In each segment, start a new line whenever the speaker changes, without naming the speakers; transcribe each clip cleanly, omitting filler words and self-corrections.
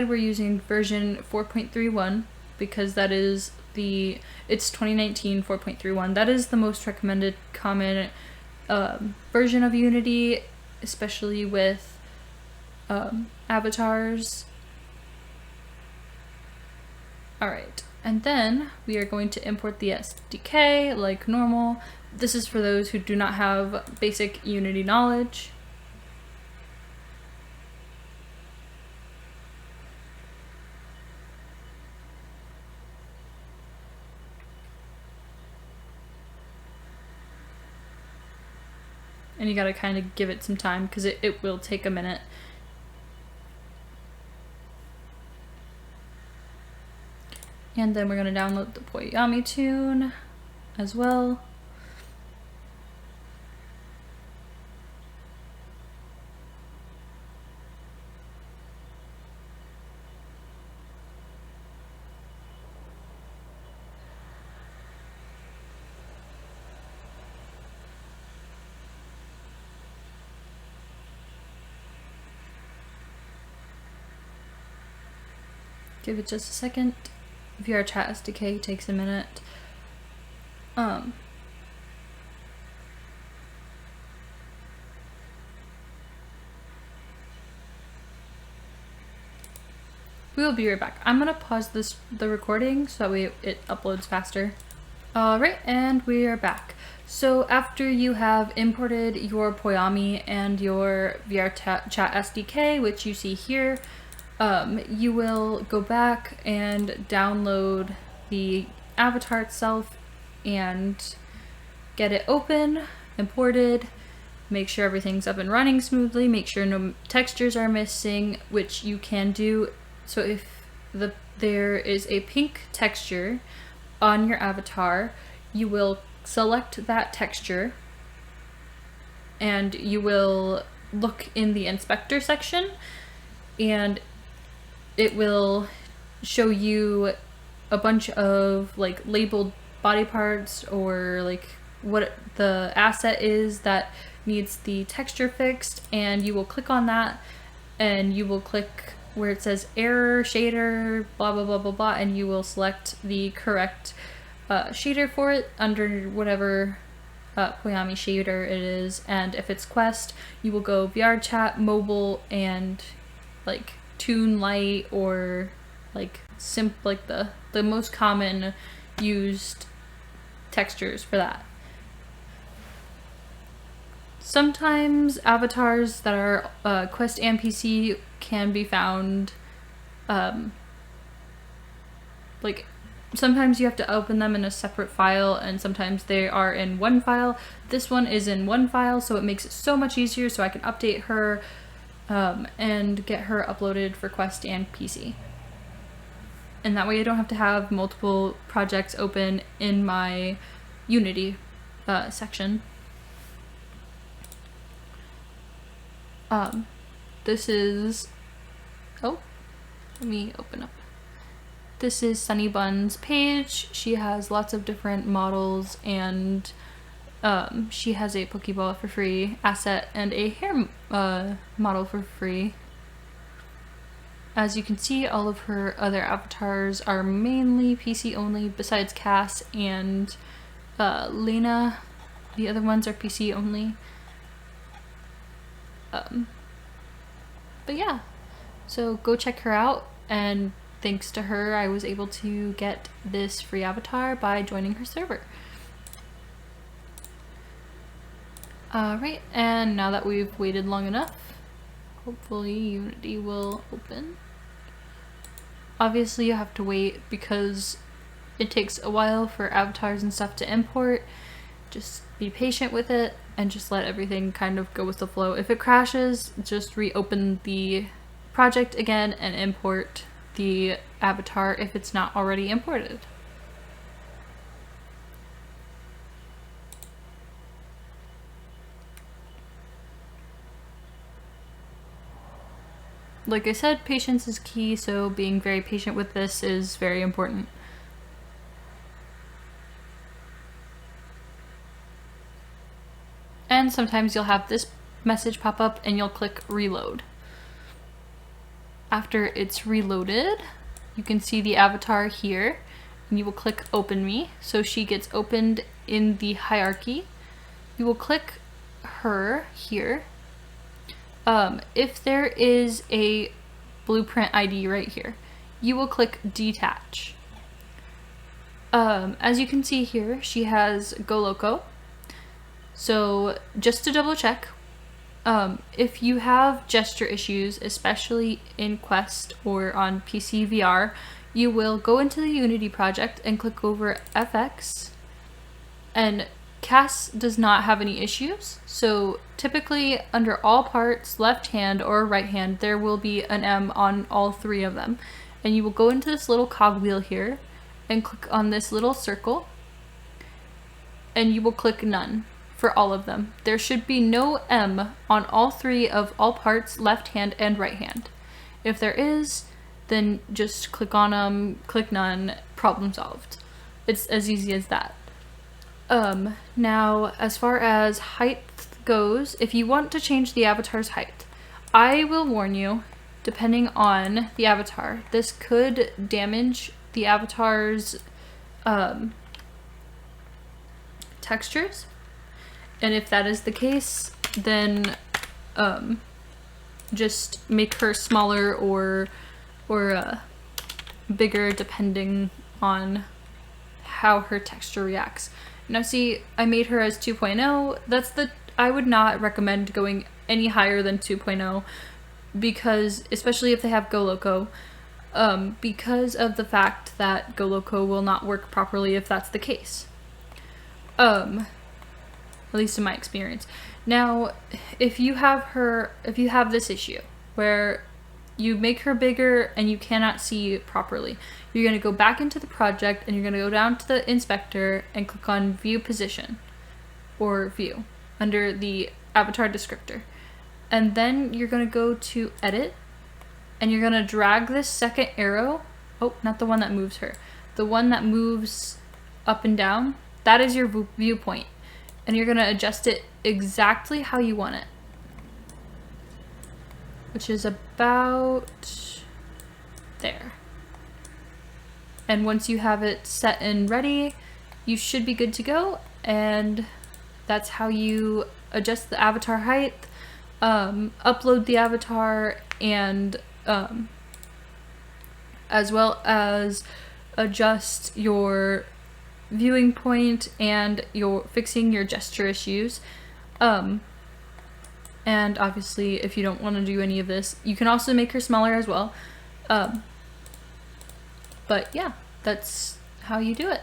We're using version 4.31 because that is it's 2019 4.31. That is the most recommended common version of Unity, especially with avatars. Alright, and then we are going to import the SDK like normal. This is for those who do not have basic Unity knowledge. And you gotta kind of give it some time because it will take a minute. And then we're gonna download the Poyami tune as well. Give it just a second. VRChat SDK takes a minute. We will be right back. I'm gonna pause the recording so that way it uploads faster. Alright, and we are back. So after you have imported your Poyami and your VRChat SDK, which you see here, you will go back and download the avatar itself and get it open, imported, make sure everything's up and running smoothly, make sure no textures are missing, which you can do. So if there is a pink texture on your avatar, you will select that texture and you will look in the inspector section and it will show you a bunch of like labeled body parts or like what the asset is that needs the texture fixed, and you will click on that and you will click where it says error shader blah blah blah blah blah, and you will select the correct shader for it under whatever Poyami shader it is. And if it's Quest, you will go VRChat, mobile, and like Toon Light or like the most common used textures for that. Sometimes avatars that are Quest and PC can be found like sometimes you have to open them in a separate file and sometimes they are in one file. This one is in one file, so it makes it so much easier, so I can update her and get her uploaded for Quest and PC. And that way I don't have to have multiple projects open in my Unity section. This is, let me open up. This is Sunny Bun's page. She has lots of different models, and she has a Pokeball for free asset and a hair model for free. As you can see, all of her other avatars are mainly PC only, besides Cass and Lena. The other ones are PC only. But yeah, so go check her out, and thanks to her I was able to get this free avatar by joining her server. Alright, and now that we've waited long enough, hopefully Unity will open. Obviously you have to wait because it takes a while for avatars and stuff to import. Just be patient with it and just let everything kind of go with the flow. If it crashes, just reopen the project again and import the avatar if it's not already imported. Like I said, patience is key, so being very patient with this is very important. And sometimes you'll have this message pop up and you'll click reload. after it's reloaded, you can see the avatar here, and you will click Open Me. So she gets opened in the hierarchy. You will click her here. If there is a blueprint ID right here, you will click Detach. As you can see here, she has Go Loco. So just to double check, if you have gesture issues, especially in Quest or on PC VR, you will go into the Unity project and click over FX, and Cass does not have any issues. So typically under all parts, left hand or right hand, there will be an M on all three of them. And you will go into this little cogwheel here and click on this little circle, and you will click None for all of them. There should be no M on all three of all parts, left hand and right hand. If there is, then just click on them, click None, problem solved. It's as easy as that. Now, as far as height goes, if you want to change the avatar's height, I will warn you, depending on the avatar, this could damage the avatar's textures. And if that is the case, then just make her smaller or bigger depending on how her texture reacts. Now see, I made her as 2.0. I would not recommend going any higher than 2.0 because, especially if they have Go Loco, because of the fact that Go Loco will not work properly if that's the case. At least in my experience. Now, if you have this issue where you make her bigger and you cannot see properly, you're going to go back into the project and you're going to go down to the inspector and click on View Position or View under the avatar descriptor. And then you're going to go to Edit and you're going to drag this second arrow. Oh, not the one that moves her. The one that moves up and down. That is your viewpoint. And you're going to adjust it exactly how you want it, which is about there. And once you have it set and ready, you should be good to go. And that's how you adjust the avatar height, upload the avatar, and as well as adjust your viewing point and fixing your gesture issues. And obviously if you don't want to do any of this, you can also make her smaller as well. But yeah, that's how you do it.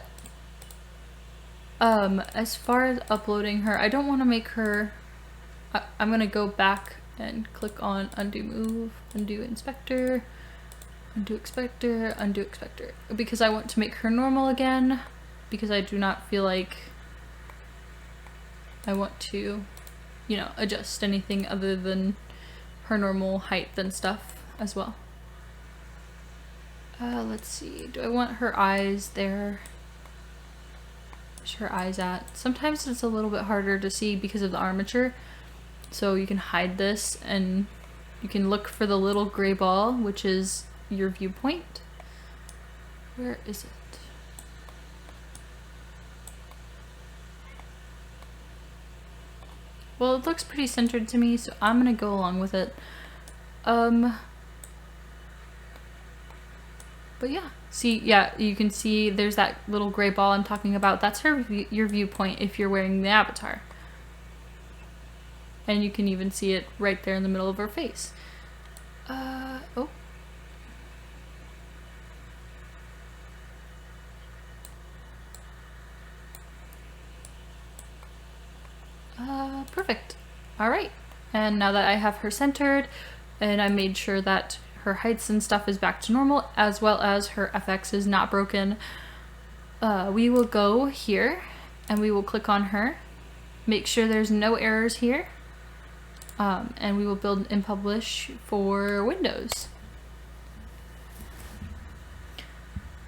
As far as uploading her, I don't want to make her, I'm going to go back and click on Undo Move, Undo Inspector, Undo Inspector, Undo Inspector, because I want to make her normal again, because I do not feel like I want to, adjust anything other than her normal height and stuff as well. Let's see, do I want her eyes there? Where's her eyes at? Sometimes it's a little bit harder to see because of the armature, so you can hide this and you can look for the little gray ball, which is your viewpoint. Where is it? Well, it looks pretty centered to me, so I'm gonna go along with it. But yeah, see, yeah, you can see there's that little gray ball I'm talking about. That's your viewpoint if you're wearing the avatar. And you can even see it right there in the middle of her face. Oh. Perfect. All right. And now that I have her centered and I made sure that her heights and stuff is back to normal, as well as her FX is not broken, we will go here and we will click on her, make sure there's no errors here, and we will build and publish for Windows.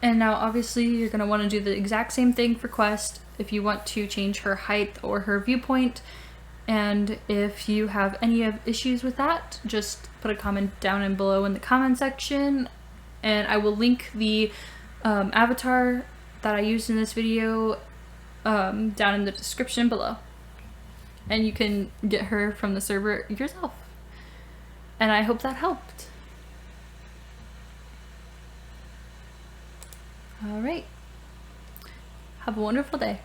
And now obviously you're going to want to do the exact same thing for Quest if you want to change her height or her viewpoint. And if you have any issues with that, just put a comment down and below in the comment section, and I will link the avatar that I used in this video down in the description below. And you can get her from the server yourself. And I hope that helped. All right. Have a wonderful day.